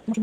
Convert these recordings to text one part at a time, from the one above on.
আমরা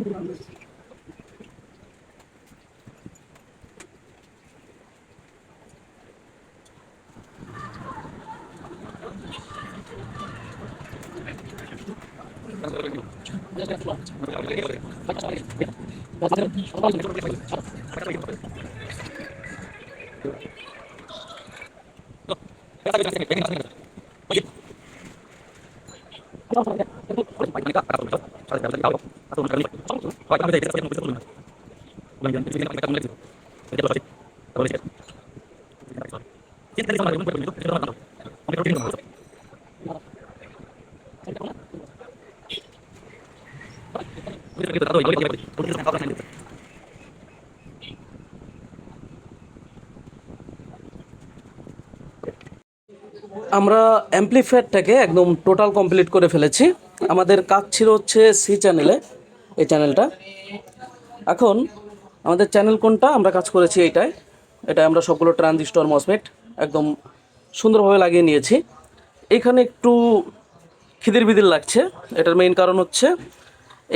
অ্যাম্পলিফায়ারটাকে একদম total complete করে ফেলেছি। আমাদের কাজ ছিল হচ্ছে সি চ্যানেলে, এই চ্যানেলটা। এখন আমাদের চ্যানেল কোনটা, আমরা কাজ করেছি এইটায়। এটা আমরা সবগুলো ট্রানজিস্টর মসফেট একদম সুন্দরভাবে লাগিয়ে নিয়েছি। এইখানে একটু খিদির বিদির লাগছে। এটার মেইন কারণ হচ্ছে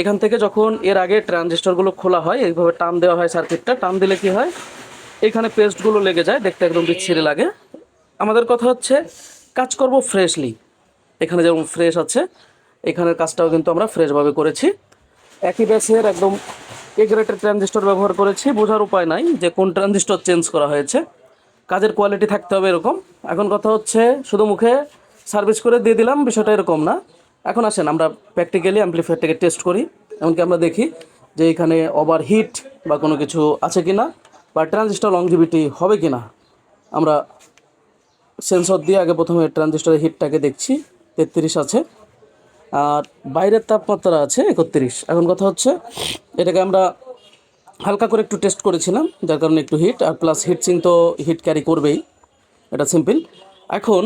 এখান থেকে যখন এর আগে ট্রানজিস্টরগুলো খোলা হয়, এইভাবে টান দেওয়া হয় সার্কিটটা, টান দিলে কি হয়, এখানে পেস্টগুলো লেগে যায়, দেখতে একদম বিচ্ছিরি লাগে। আমাদের কথা হচ্ছে কাজ করব ফ্রেশলি। এখানে যেমন ফ্রেশ আছে, এখানের কাজটাও কিন্তু আমরা ফ্রেশভাবে করেছি। একই ব্যাসের একদম এ গ্রেডের ট্রানজিস্টর ব্যবহার করেছি। বোঝার উপায় নাই যে কোন ট্রানজিস্টর চেঞ্জ করা হয়েছে। কাজের কোয়ালিটি থাকতে হবে এরকম। এখন কথা হচ্ছে শুধু মুখে সার্ভিস করে দিয়ে দিলাম, বিষয়টা এরকম না। এখন আসেন আমরা প্র্যাকটিক্যালি অ্যাম্পলিফায়ারটাকে টেস্ট করি। এমনকি আমরা দেখি যে এখানে ওভার হিট বা কোনো কিছু আছে কি না, বা ট্রানজিস্টর লংজিভিটি হবে কি না। আমরা সেন্সর দিয়ে আগে প্রথমে ট্রানজিস্টরের হিটটাকে দেখছি, 33 আছে, আর বাইরের তাপমাত্রা আছে 31। এখন কথা হচ্ছে এটাকে আমরা হালকা করে একটু টেস্ট করেছিলাম, যার কারণে একটু হিট, আর প্লাস হিট সিং তো হিট ক্যারি করবেই, এটা সিম্পল। এখন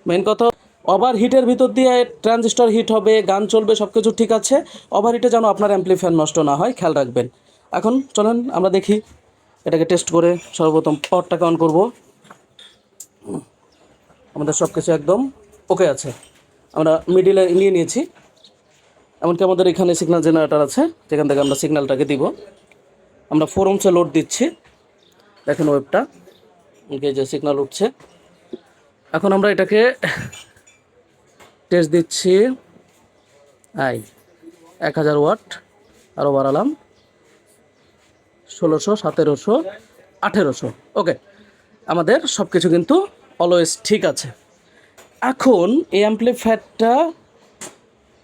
মেন কথা, ওভার হিটের ভিতর দিয়ে ট্রানজিস্টর হিট হবে, গান চলবে, সব কিছু ঠিক আছে। ওভার হিটে যেন আপনার অ্যাম্পলিফায়ার নষ্ট না হয়, খেয়াল রাখবেন। এখন চলেন আমরা দেখি এটাকে টেস্ট করে। সর্বপ্রথম পাওয়ারটাকে অন করব। আমাদের সব কিছু একদম ওকে আছে, আমরা মিডিলে নিয়ে নিয়েছি। এমনকি আমাদের এখানে সিগন্যাল জেনারেটর আছে, যেখান থেকে আমরা সিগন্যালটাকে দিব। আমরা 4 ohms লোড দিচ্ছি, দেখেন ওয়েবটা, ওকে যে সিগন্যাল উঠছে। এখন আমরা এটাকে টেস্ট দিচ্ছি। 1000 ওয়াট, আরও বাড়ালাম, 1600, 1700, 1800। ওকে, আমাদের সব কিছু কিন্তু অলওয়েজ ঠিক আছে। এখন এই অ্যাম্পলিফায়ারটা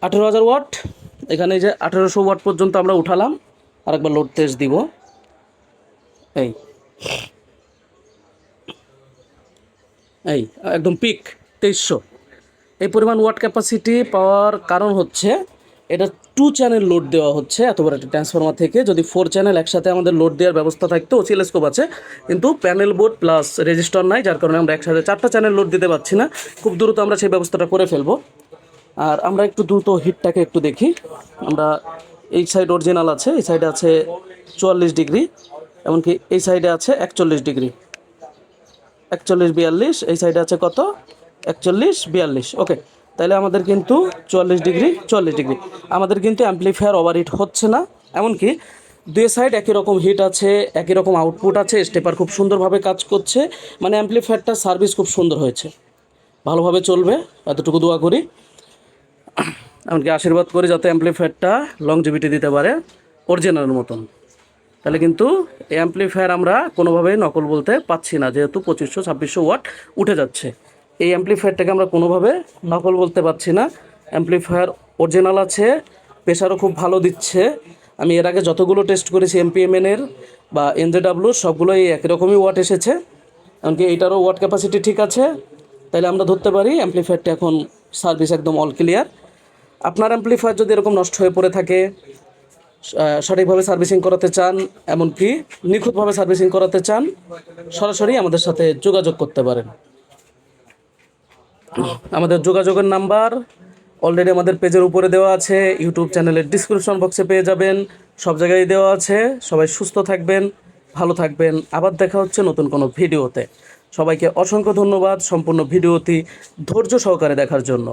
18000 ওয়াট, এখানে যে 1800 ওয়াট পর্যন্ত আমরা উঠালাম। আরেকবার লোড টেস্ট দিব। এই এই একদম পিক 2300। এই পরিমাণ ওয়াট ক্যাপাসিটি পাওয়ার কারণ হচ্ছে এটা 2 চ্যানেল লোড দেওয়া হচ্ছে এত বড় একটা ট্রান্সফরমার থেকে। যদি 4 চ্যানেল একসাথে আমাদের লোড দেওয়ার ব্যবস্থা থাকতো, অসিলোস্কোপ আছে, কিন্তু প্যানেল বোর্ড প্লাস রেজিস্টার নাই, যার কারণে আমরা একসাথে 4টা চ্যানেল লোড দিতে পারছি না। খুব দ্রুত আমরা সেই ব্যবস্থাটা করে ফেলবো। আর আমরা একটু দ্রুত হিটটাকে একটু দেখি। আমরা এই সাইড অরিজিনাল আছে, এই সাইডে আছে 44 ডিগ্রি, এমনকি এই সাইডে আছে 41 ডিগ্রি, 41 42, এই সাইডে আছে কত, 41 42। ওকে, তাহলে আমাদের কিন্তু 44 ডিগ্রি 44 ডিগ্রি। আমাদের কিন্তু অ্যাম্পলিফায়ার ওভারহিট হচ্ছে না। এমনকি দুই সাইড একই রকম হিট আছে, একই রকম আউটপুট আছে, স্টেপার খুব সুন্দরভাবে কাজ করছে। মানে অ্যাম্পলিফায়ারটা সার্ভিস খুব সুন্দর হয়েছে, ভালোভাবে চলবে, এতটুকু দোয়া করি। এমনকি আশীর্বাদ করি যাতে অ্যাম্পলিফায়ারটা লংজিভিটি দিতে পারে অরিজিনালের মতন। তাহলে কিন্তু এই অ্যাম্পলিফায়ার আমরা কোনোভাবেই নকল বলতে পাচ্ছি না, যেহেতু 2500 2600 ওয়াট উঠে যাচ্ছে। এই অ্যাম্পলিফায়ারটাকে আমরা কোনোভাবে নকল বলতে পারছি না। অ্যাম্পলিফায়ার অরিজিনাল আছে, প্রেশারও খুব ভালো দিচ্ছে। আমি এর আগে যতগুলো টেস্ট করেছি এমপিএমএনের বা এনজেডাব্লিউর, সবগুলোই একই রকমই ওয়াট এসেছে। এমনকি এইটারও ওয়াট ক্যাপাসিটি ঠিক আছে। তাহলে আমরা ধরতে পারি অ্যাম্পলিফায়ারটা এখন সার্ভিস একদম অল ক্লিয়ার। আপনার অ্যাম্পলিফায়ার যদি এরকম নষ্ট হয়ে পড়ে থাকে, সঠিকভাবে সার্ভিসিং করাতে চান, এমনকি নিখুঁতভাবে সার্ভিসিং করাতে চান, সরাসরি আমাদের সাথে যোগাযোগ করতে পারেন। আমাদের যোগাযোগের নাম্বার অলরেডি আমাদের পেজের উপরে দেওয়া আছে, ইউটিউব চ্যানেলের ডিসক্রিপশন বক্সে পেয়ে যাবেন, সব জায়গায় দেওয়া আছে। সবাই সুস্থ থাকবেন, ভালো থাকবেন। আবার দেখা হচ্ছে নতুন কোনো ভিডিওতে। সবাইকে অসংখ্য ধন্যবাদ সম্পূর্ণ ভিডিওটি ধৈর্য সহকারে দেখার জন্য।